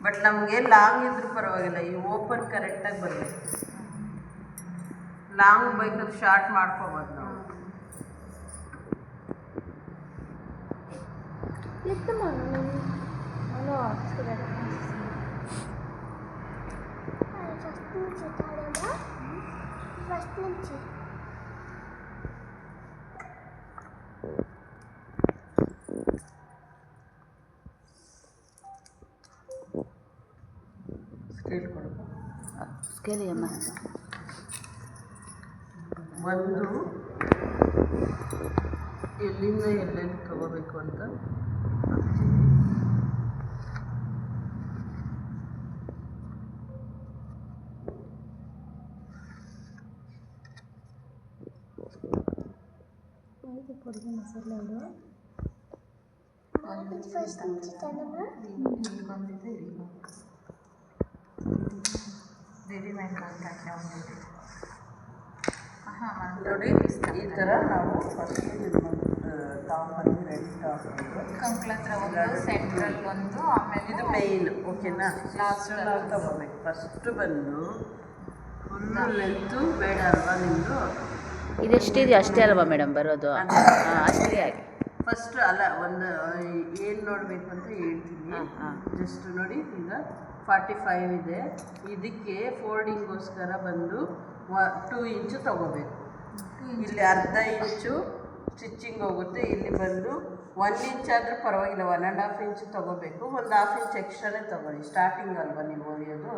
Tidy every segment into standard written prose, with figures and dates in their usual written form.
But ನಮಗೆ long ಇದ್ರೂ ಪರವಾಗಿಲ್ಲ, ಈ ಓಪನ್ ಕರೆಕ್ಟಾಗಿ ಬರಬೇಕು. ಲಾಂಗ್ ಬೇಕಾದ್ರೆ ಶಾರ್ಟ್ ಮಾಡ್ಕೋಬೋದು ನಾವು. ಸ್ಕೇಲ್ ಕೊಡಬೇಕು. ಸ್ಕೇಲ್ ಅಮ್ಮ ಒಂದು ಎಲ್ಲಿಂದ ಎಲ್ಲೆಲ್ಲಿ ತಗೋಬೇಕು ಅಂತ ಕೊಡುಗೆ ಮಸಾಲೆ ಅವರು ನೋಡಿ. ಈ ಥರ ನಾವು ಫಸ್ಟ್ ಟಾಪಲ್ಲಿ ರೆಡಿ ಟಾಪ್ ಕಂಕ್ಳ ಹತ್ರ ಒಂದು ಸೆಂಟ್ರಲ್ ಒಂದು, ಆಮೇಲೆ ಇದು ಮೇಯ್ನ್. ಓಕೆನಾ? ಲಾಸ್ಟ್ ನಾವು ತಗೋಬೇಕು. ಫಸ್ಟು ಬಂದು ಫುಲ್ಲು ಲೆಂತು ಬೇಡ ಅಲ್ವಾ ನಿಮ್ಮದು? ಇದೆಷ್ಟಿದೆಯೋ ಅಷ್ಟೇ ಅಲ್ವಾ ಮೇಡಮ್ ಬರೋದು? ಅಷ್ಟೇ ಆಗಿ ಫಸ್ಟ್ ಅಲ್ಲ, ಒಂದು ಏನು ನೋಡಬೇಕು ಅಂತ ಹೇಳ್ತೀನಿ. ಜಸ್ಟ್ ನೋಡಿ, ಈಗ 45 ಇದೆ. ಇದಕ್ಕೆ ಫೋಲ್ಡಿಂಗೋಸ್ಕರ ಬಂದು 2 ಇಂಚು ತೊಗೋಬೇಕು. ಇಲ್ಲಿ ಅರ್ಧ ಇಂಚು ಸ್ಟಿಚ್ಚಿಂಗ್ ಹೋಗುತ್ತೆ. ಇಲ್ಲಿ ಬಂದು 1 ಇಂಚ್ ಆದರೂ ಪರವಾಗಿಲ್ಲ, 1.5 ಇಂಚು ತೊಗೋಬೇಕು. ಒಂದು 1/2 ಇಂಚ್ ಎಕ್ಸ್ಟ್ರಾನೇ ತೊಗೊಳ್ಳಿ. ಸ್ಟಾರ್ಟಿಂಗ್ ಅಲ್ವಾ ನೀವು ಹೊಲಿಯೋದು,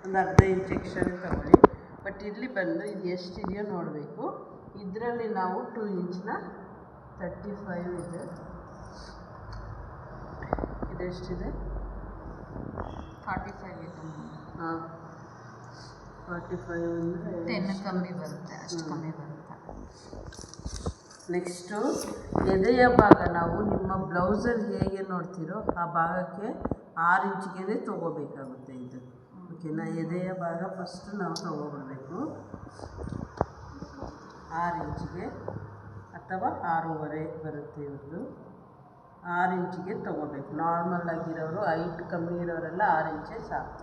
ಒಂದು ಅರ್ಧ ಇಂಚ್ ಎಕ್ಸ್ಟ್ರಾನೇ ತೊಗೊಳ್ಳಿ. ಬಟ್ ಇಲ್ಲಿ ಬಂದು ಇದು ಎಷ್ಟಿದೆಯೋ ನೋಡಬೇಕು. ಇದರಲ್ಲಿ ನಾವು 2 ಇಂಚ್ನ 35 ಇದೆ. ಇದೆಷ್ಟಿದೆ? 45 ಇದೆ. ಹಾಂ, 45 ಅಂದರೆ 10 ಕಮ್ಮಿ ಬರುತ್ತೆ, ಅಷ್ಟು ಕಮ್ಮಿ ಬರುತ್ತೆ. ನೆಕ್ಸ್ಟು ಎದೆಯ ಭಾಗ ನಾವು ನಿಮ್ಮ ಬ್ಲೌಸಲ್ಲಿ ಹೇಗೆ ನೋಡ್ತೀರೋ ಆ ಭಾಗಕ್ಕೆ 6 ಇಂಚಿಗೆ ತೊಗೋಬೇಕಾಗುತ್ತೆ ಇದು. ಓಕೆನಾ? ಎದೆಯ ಭಾಗ ಫಸ್ಟು ನಾವು ತೊಗೊಬಿಡ್ಬೇಕು 6 ಇಂಚಿಗೆ ಅಥವಾ 6.5 ಬರುತ್ತೆ. ಇವ್ರದ್ದು 6 ಇಂಚಿಗೆ ತೊಗೋಬೇಕು. ನಾರ್ಮಲ್ ಆಗಿರೋರು, ಹೈಟ್ ಕಮ್ಮಿ ಇರೋರೆಲ್ಲ 6 ಇಂಚೇ ಸಾಕು.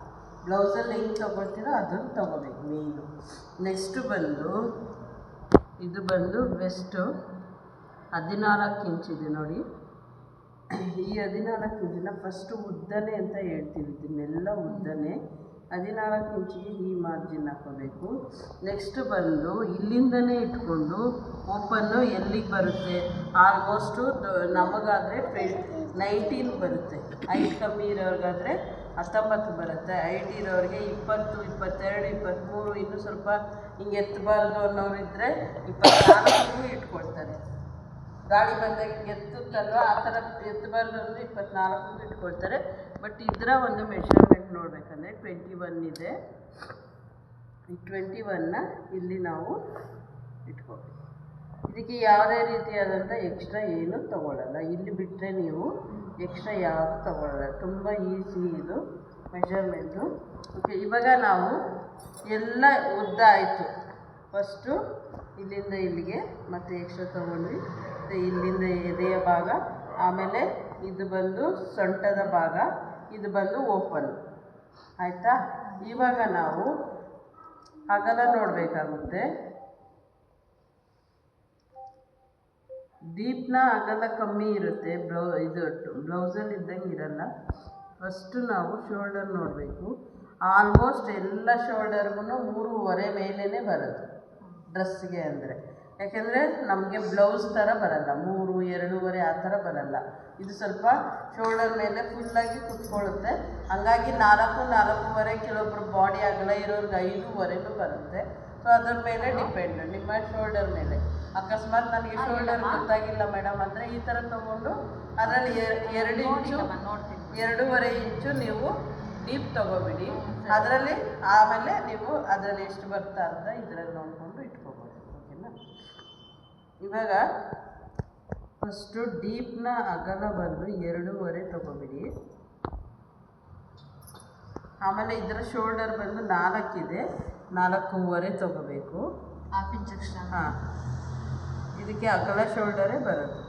ಬ್ಲೌಸಲ್ಲಿ ಹೆಂಗೆ ತೊಗೊಳ್ತೀರೋ ಅದನ್ನು ತೊಗೋಬೇಕು ಮೇಯ್ನು. ನೆಕ್ಸ್ಟು ಬಂದು ಇದು ಬಂದು ವೆಸ್ಟು 14 ಇಂಚಿದೆ ನೋಡಿ. ಈ 14 ಇಂಚಿನ ಫಸ್ಟು ಉದ್ದನೆ ಅಂತ ಹೇಳ್ತೀವಿ, ಇದನ್ನೆಲ್ಲ ಉದ್ದನೆ. 14 ಇಂಚಿಗೆ ಈ ಮಾರ್ಜಿನ್ ಹಾಕೋಬೇಕು. ನೆಕ್ಸ್ಟ್ ಬಂದು ಇಲ್ಲಿಂದನೇ ಇಟ್ಕೊಂಡು ಓಪನ್ನು ಎಲ್ಲಿಗೆ ಬರುತ್ತೆ? ಆಲ್ಮೋಸ್ಟು ನಮಗಾದರೆ 19 ಬರುತ್ತೆ. ಹೈಟ್ ಕಮ್ಮಿ ಇರೋರಿಗಾದರೆ 19 ಬರುತ್ತೆ. ಹೈಟ್ ಇರೋರಿಗೆ 20, 22, 23, ಇನ್ನೂ ಸ್ವಲ್ಪ ಹಿಂಗೆ ಎತ್ತಬಾರ್ದು ಅನ್ನೋರು ಇದ್ದರೆ 24 ಇಟ್ಕೊಳ್ತಾರೆ. ಗಾಳಿ ಬಂದಾಗ ಎತ್ತುತ್ತಲ್ವ, ಆ ಥರ ಎತ್ತಬಾರ್ದು ಅಂದರೆ 24 ಇಟ್ಕೊಳ್ತಾರೆ. ಬಟ್ ಇದರ ಒಂದು ಮೆಷರ್ಮೆಂಟ್ ನೋಡಬೇಕಂದ್ರೆ 21 ಇದೆ. ಈ 21ನ ಇಲ್ಲಿ ನಾವು ಇಟ್ಕೋಬೇಕು. ಇದಕ್ಕೆ ಯಾವುದೇ ರೀತಿಯಾದಂಥ ಎಕ್ಸ್ಟ್ರಾ ಏನು ತೊಗೊಳ್ಳಲ್ಲ. ಇಲ್ಲಿ ಬಿಟ್ಟರೆ ನೀವು ಎಕ್ಸ್ಟ್ರಾ ಯಾವುದು ತೊಗೊಳ್ಳಲ್ಲ. ತುಂಬ ಈಸಿ ಇದು ಮೆಷರ್ಮೆಂಟು. ಓಕೆ, ಇವಾಗ ನಾವು ಎಲ್ಲ ಉದ್ದ ಆಯಿತು. ಫಸ್ಟು ಇಲ್ಲಿಂದ ಇಲ್ಲಿಗೆ ಮತ್ತು ಎಕ್ಸ್ಟ್ರಾ ತೊಗೊಂಡ್ವಿ. ಮತ್ತು ಇಲ್ಲಿಂದ ಎದೆಯ ಭಾಗ, ಆಮೇಲೆ ಇದು ಬಂದು ಸೊಂಟದ ಭಾಗ, ಇದು ಬಂದು ಓಪನ್. ಆಯಿತಾ? ಇವಾಗ ನಾವು ಅಗಲ ನೋಡಬೇಕಾಗುತ್ತೆ. ಡೀಪ್ನ ಅಗಲ ಕಮ್ಮಿ ಇರುತ್ತೆ, ಬ್ಲೌಸಲ್ಲಿ ಇದ್ದಂಗೆ ಇರಲ್ಲ. ಫಸ್ಟು ನಾವು ಶೋಲ್ಡರ್ ನೋಡಬೇಕು. ಆಲ್ಮೋಸ್ಟ್ ಎಲ್ಲ ಶೋಲ್ಡರ್ಗೂ 3.5 ಮೇಲೇ ಬರೋದು ಡ್ರೆಸ್ಸಿಗೆ ಅಂದರೆ. ಯಾಕೆಂದರೆ ನಮಗೆ ಬ್ಲೌಸ್ ಥರ ಬರಲ್ಲ, 3, 2.5 ಆ ಥರ ಬರಲ್ಲ. ಇದು ಸ್ವಲ್ಪ ಶೋಲ್ಡರ್ ಮೇಲೆ ಫುಲ್ಲಾಗಿ ಕುತ್ಕೊಳ್ಳುತ್ತೆ. ಹಾಗಾಗಿ 4, 4.5 ಕೆಲವೊಬ್ಬರು ಬಾಡಿ ಅಗಲ ಇರೋರ್ಗೆ 5.5 ಬರುತ್ತೆ. ಸೊ ಅದ್ರ ಮೇಲೆ ಡಿಪೆಂಡ್, ನಿಮ್ಮ ಶೋಲ್ಡರ್ ಮೇಲೆ. ಅಕಸ್ಮಾತ್ ನನಗೆ ಶೋಲ್ಡರ್ ಗೊತ್ತಾಗಿಲ್ಲ ಮೇಡಮ್ ಅಂದರೆ ಈ ಥರ ತೊಗೊಂಡು ಅದರಲ್ಲಿ 2 ಇಂಚು 2.5 ಇಂಚು ನೀವು ಡೀಪ್ ತೊಗೊಬಿಡಿ. ಅದರಲ್ಲಿ ಆಮೇಲೆ ನೀವು ಅದರಲ್ಲಿ ಎಷ್ಟು ಬರ್ತಾ ಅಂತ ಇದರಲ್ಲಿ ನೋಡಿಕೊಂಡು ಇಟ್ಕೊಬೋದು. ಓಕೆನಾ? ಇವಾಗ ಫಸ್ಟು ಡೀಪ್ನ ಅಗಲ ಬಂದು 2.5 ತೊಗೊಬಿಡಿ. ಆಮೇಲೆ ಇದರ ಶೋಲ್ಡರ್ ಬಂದು 4 ಇದೆ, 4.5 ತೊಗೋಬೇಕು. 1/2 ಇಂಚ್ ಎಕ್ಸ್ಟ್ರಾ. ಹಾಂ, ಇದಕ್ಕೆ ಅಗಲ ಶೋಲ್ಡರೇ ಬರೋದು.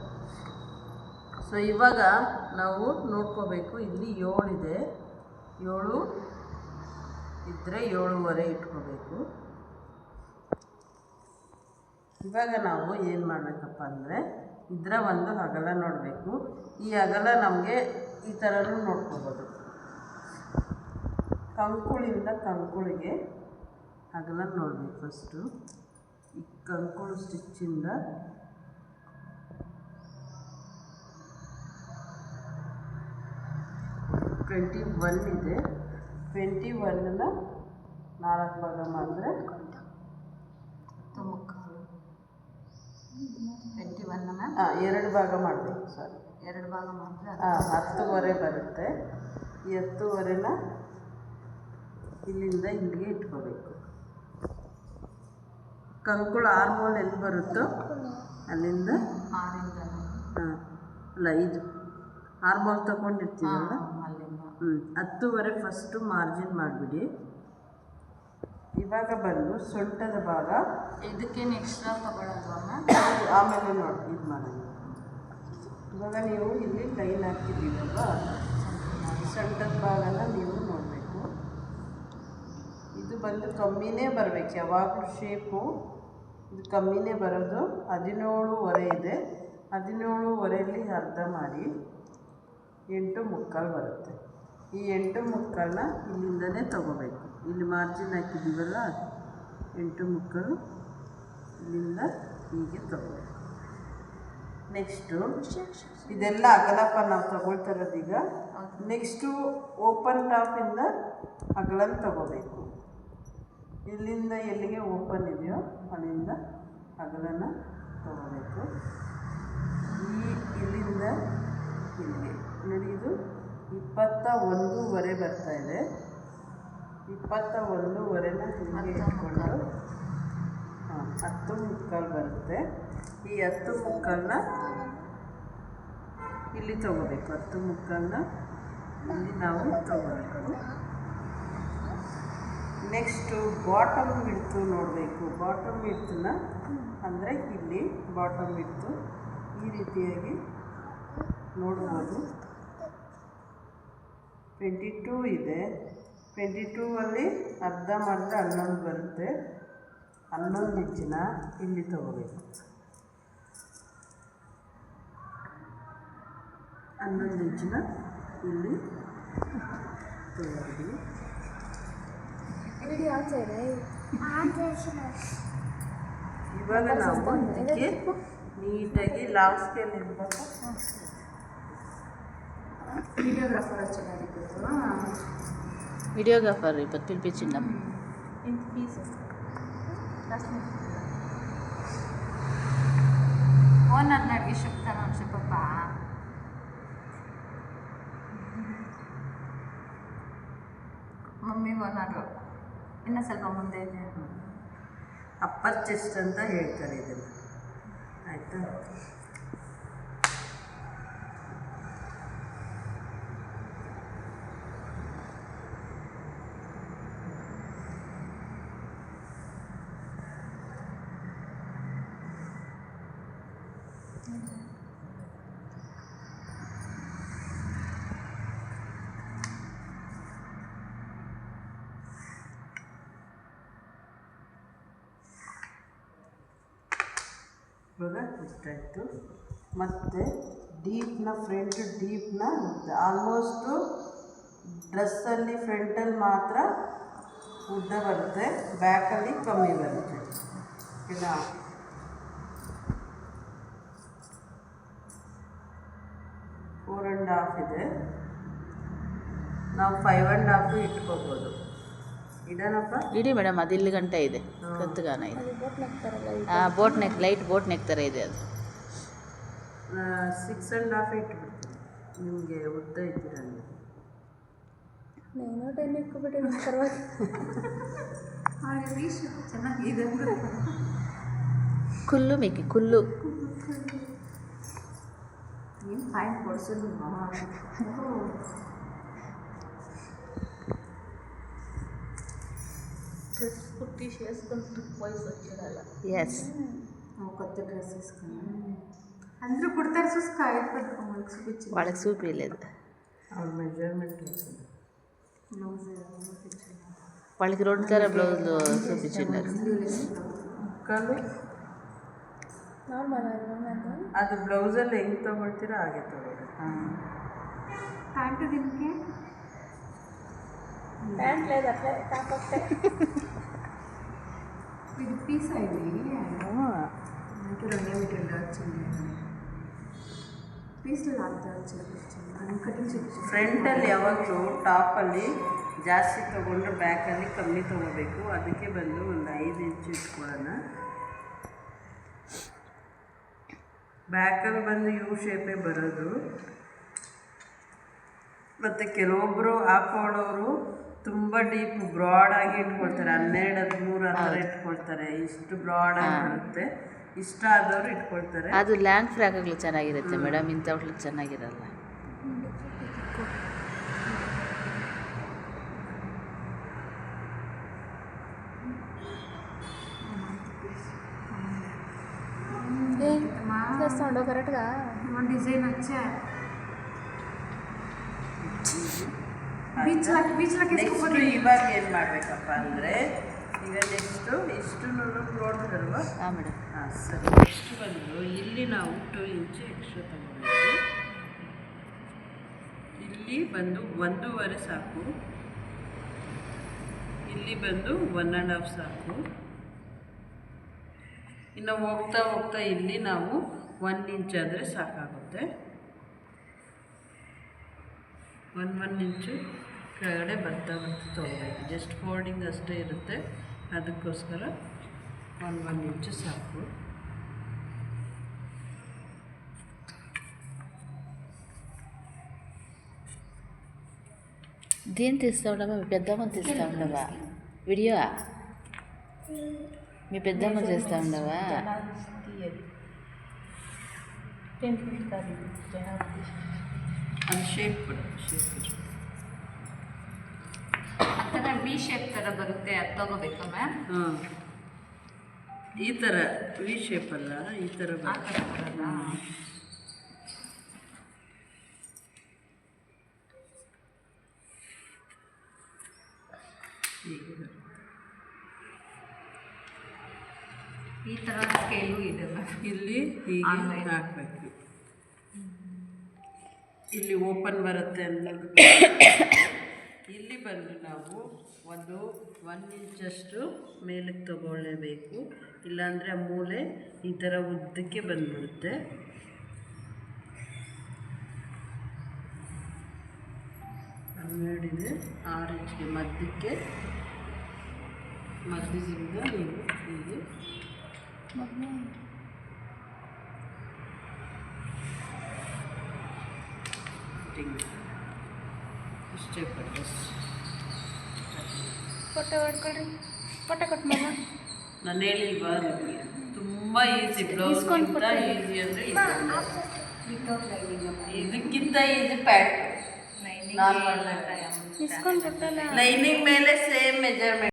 ಸೊ ಇವಾಗ ನಾವು ನೋಡ್ಕೋಬೇಕು. ಇಲ್ಲಿ 7 ಇದೆ, 7 ಇದ್ದರೆ 7.5 ಇಟ್ಕೋಬೇಕು. ಇವಾಗ ನಾವು ಏನು ಮಾಡಬೇಕಪ್ಪ ಅಂದರೆ ಇದರ ಒಂದು ಅಗಲ ನೋಡಬೇಕು. ಈ ಅಗಲ ನಮಗೆ ಈ ಥರನೂ ನೋಡ್ಕೋಬೋದು. ಕಂಕುಳಿಂದ ಕಂಕುಳಿಗೆ ಅಗಲ ನೋಡಬೇಕು. ಫಸ್ಟು ಈ ಕಂಕುಳು ಸ್ಟಿಚ್ಚಿಂದ ಟ್ವೆಂಟಿ ಒನ್ ಇದೆ. 21ನ 4 ಭಾಗ ಮಾಡಿದ್ರೆ 2 ಭಾಗ ಮಾಡಬೇಕು. ಸರ್ 2 ಭಾಗ ಮಾಡಿದ್ರೆ 10.5 ಬರುತ್ತೆ. ಈ 10.5ನ ಇಲ್ಲಿಂದ ಇಲ್ಲಿಗೆ ಇಟ್ಕೋಬೇಕು. ಕಂಕುಳು ಆರ್ಮೋಲ್ ಎಲ್ಲಿ ಬರುತ್ತೋ ಅಲ್ಲಿಂದ 6 ಅಲ್ಲ, ಇದು ಆರ್ಮೋಲ್ ತಗೊಂಡಿರ್ತೀವಲ್ಲ, ಅಲ್ಲಿಂದ 10.5 ಫಸ್ಟು ಮಾರ್ಜಿನ್ ಮಾಡಿಬಿಡಿ. ಇವಾಗ ಬಂದು ಸೊಂಟದ ಭಾಗ ಇದಕ್ಕೇನು ಎಕ್ಸ್ಟ್ರಾ ತಗೊಳ್ಳೋದಲ್ಲ, ಆಮೇಲೆ ನೋಡಿ ಇದು ಮಾಡೋದು. ಇವಾಗ ನೀವು ಇಲ್ಲಿ ಲೈನ್ ಹಾಕಿದ್ದೀರಲ್ವ, ಸೊಂಟದ ಭಾಗನ ನೀವು ನೋಡಬೇಕು. ಇದು ಬಂದು ಕಮ್ಮಿನೇ ಬರಬೇಕು ಯಾವಾಗಲೂ. ಶೇಪು ಇದು ಕಮ್ಮಿನೇ ಬರೋದು. 17.5 ಇದೆ. 17.5ಯಲ್ಲಿ ಅರ್ಧ ಮಾಡಿ 8.75 ಬರುತ್ತೆ. ಈ 8.75ನ ಇಲ್ಲಿಂದನೇ ತೊಗೋಬೇಕು. ಇಲ್ಲಿ ಮಾರ್ಜಿನ್ ಹಾಕಿದ್ದೀವಲ್ಲ, 8.75 ಇಲ್ಲಿಂದ ಹೀಗೆ ತೊಗೋಬೇಕು. ನೆಕ್ಸ್ಟು ಇದೆಲ್ಲ ಅಗಲಪ್ಪ ನಾವು ತಗೊಳ್ತಾ ಇರೋದೀಗ. ನೆಕ್ಸ್ಟು ಓಪನ್ ಟಾಪಿಂದ ಅಗಲನ ತಗೋಬೇಕು. ಇಲ್ಲಿಂದ ಎಲ್ಲಿಗೆ ಓಪನ್ ಇದೆಯೋ ಅಲ್ಲಿಂದ ಅಗಲನ ತಗೋಬೇಕು. ಇಲ್ಲಿಂದ ಇಲ್ಲಿಗೆ ನೋಡಿ, ಇದು 21.5 ಬರ್ತಾಯಿದೆ. 21.5ನ ಹೀಗೆ ಇಟ್ಕೊಂಡು 10.75 ಬರುತ್ತೆ. ಈ 10.75ನ ಇಲ್ಲಿ ತಗೋಬೇಕು. 10.75ನ ಇಲ್ಲಿ ನಾವು ತಗೋಬೇಕು. ನೆಕ್ಸ್ಟು ಬಾಟಮ್ ವಿಡ್ತು ನೋಡಬೇಕು. ಬಾಟಮ್ ವಿಡ್ತನ್ನ ಅಂದರೆ ಇಲ್ಲಿ ಬಾಟಮ್ ವಿಡ್ತು ಈ ರೀತಿಯಾಗಿ ನೋಡ್ಬೋದು. 22 ಇದೆ. 22ಅಲ್ಲಿ ಅರ್ಧ ಮಾಡಿದ್ರೆ 11 ಬರುತ್ತೆ. 11 ಇಂಚಿನ ಇಲ್ಲಿ ತಗೋಬೇಕು. 11 ಇಂಚಿನ ಇಲ್ಲಿ ತಗೋಬೇಕು. ಇವಾಗ ನಾವು ಇದಕ್ಕೆ ನೀಟಾಗಿ ಲಾಂಗ್ ಸ್ಕೇಲ್ ಇರಬೇಕು. వీడియోగ్రాఫర్ ఇప్పుడు పిలిపించిందాం. ఓనర్ని అడిగి చెప్తాను చెప్పప్పా. ಮಮ್ಮಿ ಓನರು ಇನ್ನೂ ಸ್ವಲ್ಪ ಮುಂದೆ ಇದೆ. ಅಪ್ಪರ್ ಚೆಸ್ಟ್ ಅಂತ ಹೇಳ್ತಾರೆ ಇದನ್ನು. ಆಯಿತಾ? ಇವಾಗ ಇಷ್ಟಾಯಿತು. ಮತ್ತು ಡೀಪ್ನ ಫ್ರಂಟ್ ಡೀಪ್ನ ಆಲ್ಮೋಸ್ಟು ಡ್ರೆಸ್ಸಲ್ಲಿ ಫ್ರಂಟಲ್ಲಿ ಮಾತ್ರ ಉದ್ದ ಬರುತ್ತೆ, ಬ್ಯಾಕಲ್ಲಿ ಕಮ್ಮಿ ಬರುತ್ತೆ. ಇಲ್ಲ 4.5 ಇದೆ. ನಾವು 5.5 ಇಟ್ಕೋಬೋದು. ಇಡನಪ್ಪ ಇಡಿ ಮೇಡಮ್. ಅದು ಇಲ್ಲಿ ಗಂಟೆ ಇದೆ, ಕತ್ತುಗಾನ ಇದೆ. Boat neck, light boat neck ಥರ ಇದೆ ಅದು. 6.5 ಇಟ್ಬಿಡ್ತೀನಿ. ನಿಮಗೆ ಉದ್ದ ಇದ್ದೀರ ನೀವು. ನಾನು 10 ಇಟ್ಕೊಬಿಟ್ಟಿದ್ದೀನಿ, ಪರವಾಗಿಲ್ಲ. ಚೆನ್ನಾಗಿದೆ. ಕುಲ್ಲು ಮೇಕಿ ಕುಲ್ಲು ಏನು ಪಾಯಿಂಟ್ ಕೊಡಿಸೋದು. డ్రెస్ కుట్టి చేసుకుంటూ పోయి వచ్చేయాల. ఎస్ కొత్త డ్రెస్ వేసుకుని అందరూ కుడతారు. చూసుకో, వాళ్ళకి చూపించి వాళ్ళకి చూపించలేదు. మెజర్మెంట్ వాళ్ళకి 2 కలర్ బ్లౌజులు చూపించున్నారు. ಮುಕ್ಕಾಲು ನಾರ್ಮಲ್ ಅದು ಅದು ಬ್ಲೌಸಲ್ಲಿ ಹೆಂಗೆ ತೊಗೊಳ್ತೀರೋ ಹಾಗೆ ತೊಗೊಳ್ಳಿ. ప్యాంటు దీనికి ప్యాంట్ లేదు అట్లే టాప్ ఒకటే ఇది పీస్ అయింది నాకు 2 మీటర్లు వచ్చింది పీస్లు లాగుతా వచ్చింది ಅದನ್ನು ಕಟಿಂಗ್ ಸಿಕ್ಕಿಸಿ ಫ್ರಂಟಲ್ಲಿ ಯಾವಾಗಲೂ ಟಾಪಲ್ಲಿ ಜಾಸ್ತಿ ತೊಗೊಂಡ್ರೆ ಬ್ಯಾಕಲ್ಲಿ ಕಮ್ಮಿ ತೊಗೋಬೇಕು. ಅದಕ್ಕೆ ಬಂದು ಒಂದು 5 ಇಂಚು ಇಟ್ಕೊಳ್ಳೋಣ. ಬ್ಯಾಕಲ್ಲಿ ಬಂದು ಯು ಶೇಪೇ ಬರೋದು. ಮತ್ತು ಕೆಲವೊಬ್ಬರು ಹಾಕೊಳ್ಳೋರು ತುಂಬ ಡೀಪ್ ಬ್ರಾಡಾಗಿ ಇಟ್ಕೊಳ್ತಾರೆ, 12-13 ಆ ಥರ ಇಟ್ಕೊಳ್ತಾರೆ. ಇಷ್ಟು ಬ್ರಾಡಾಗಿ ಬರುತ್ತೆ. ಇಷ್ಟ ಆದವರು ಇಟ್ಕೊಳ್ತಾರೆ. ಅದು ಲ್ಯಾಂಗ್ ಫ್ರಾಕ್ಗಳು ಚೆನ್ನಾಗಿರುತ್ತೆ ಮೇಡಮ್, ಇಂಥವ್ಗಳು ಚೆನ್ನಾಗಿರಲ್ಲ. చేస్తాడు కరెక్ట్గా ಒಂದು ಡಿಸೈನ್ వచ్చా ನೆಕ್ಸ್ಟ್ ಇವಾಗ ಏನು ಮಾಡಬೇಕಪ್ಪ ಅಂದರೆ, ಈಗ ನೆಕ್ಸ್ಟು ಇಷ್ಟು ನೋಡಿದ್ರಲ್ವ? ಹಾಂ ಮೇಡಮ್. ಹಾಂ ಸರಿ. ನೆಕ್ಸ್ಟ್ ಬಂದು ಇಲ್ಲಿ ನಾವು 2 ಇಂಚು ಎಕ್ಸ್ಟ್ರಾ ತಗೋಬೇಕು. ಇಲ್ಲಿ ಬಂದು 1.5 ಸಾಕು, ಇಲ್ಲಿ ಬಂದು 1.5 ಸಾಕು. ಇನ್ನು ಹೋಗ್ತಾ ಹೋಗ್ತಾ ಇಲ್ಲಿ ನಾವು 1 ಇಂಚ್ ಆದರೆ ಸಾಕಾಗುತ್ತೆ. 1 ಇಂಚು ಕೆಳಗಡೆ ಬರ್ತಾ ತೊಗೋಬೇಕು. ಜಸ್ಟ್ ಫೋಲ್ಡಿಂಗ್ ಅಷ್ಟೇ ಇರುತ್ತೆ, ಅದಕ್ಕೋಸ್ಕರ 1 ಇಂಚು ಸಾಕು. దేని తీస్తా ఉండవా? మీ పెద్దమ్మని తీస్తా ఉండవా వీడియో? మీ పెద్దమ్మని చేస్తూ ఉండవా? ಅದು ಶೇಪ್ ಕೊಡು, ಶೇಪ್ ಆ ಥರ ವಿ ಶೇಪ್ ಥರ ಬರುತ್ತೆ, ಅದು ತಗೋಬೇಕಾ ಮ್ಯಾಮ್? ಹಾಂ, ಈ ಥರ ವಿ ಶೇಪ್ ಅಲ್ಲ, ಈ ಥರ ಆ ಥರ ಬರಲ್ಲ. ಈ ಥರ ಸ್ಕೇಲು ಇದೆ ಮ್ಯಾಮ್. ಇಲ್ಲಿ ಹೀಗೆ ಹಾಕಬೇಕು. ಇಲ್ಲಿ ಓಪನ್ ಬರುತ್ತೆ ಅನ್ನೋದು. ಇಲ್ಲಿ ಬಂದು ನಾವು ಒಂದು 1 ಇಂಚಷ್ಟು ಮೇಲಕ್ಕೆ ತಗೊಳ್ಳೇಬೇಕು, ಇಲ್ಲಾಂದರೆ ಆ ಮೂಲೆ ಈ ಥರ ಉದ್ದಕ್ಕೆ ಬಂದ್ಬಿಡುತ್ತೆ. ನೋಡಿದೆ 6 ಇಂಚಿಗೆ ಮಧ್ಯದಿಂದ ನೀವು ಹೀಗೆ ಇಷ್ಟೇ ಪಟ್ಟು ಫೋಟೋ ಹೊಡ್ಕೊಳ್ರಿ, ಫೋಟೋ ಕಟ್ ಮಾಡ. ನಾನು ಹೇಳಿಲ್ವಾ ನಿಮಗೆ, ತುಂಬ ಈಸಿ. ಬ್ಲೌಸ್ಗಿಂತ ಈಸಿ ಅಂದರೆ ಇದಕ್ಕಿಂತ ಈಸಿ ಪ್ಯಾಟ್. ಇಸ್ಕೊಂಡು ಕೊಟ್ಟಲ್ಲ ಲೈನಿಂಗ್ ಮೇಲೆ ಸೇಮ್ ಮೆಜರ್ಮೆಂಟ್.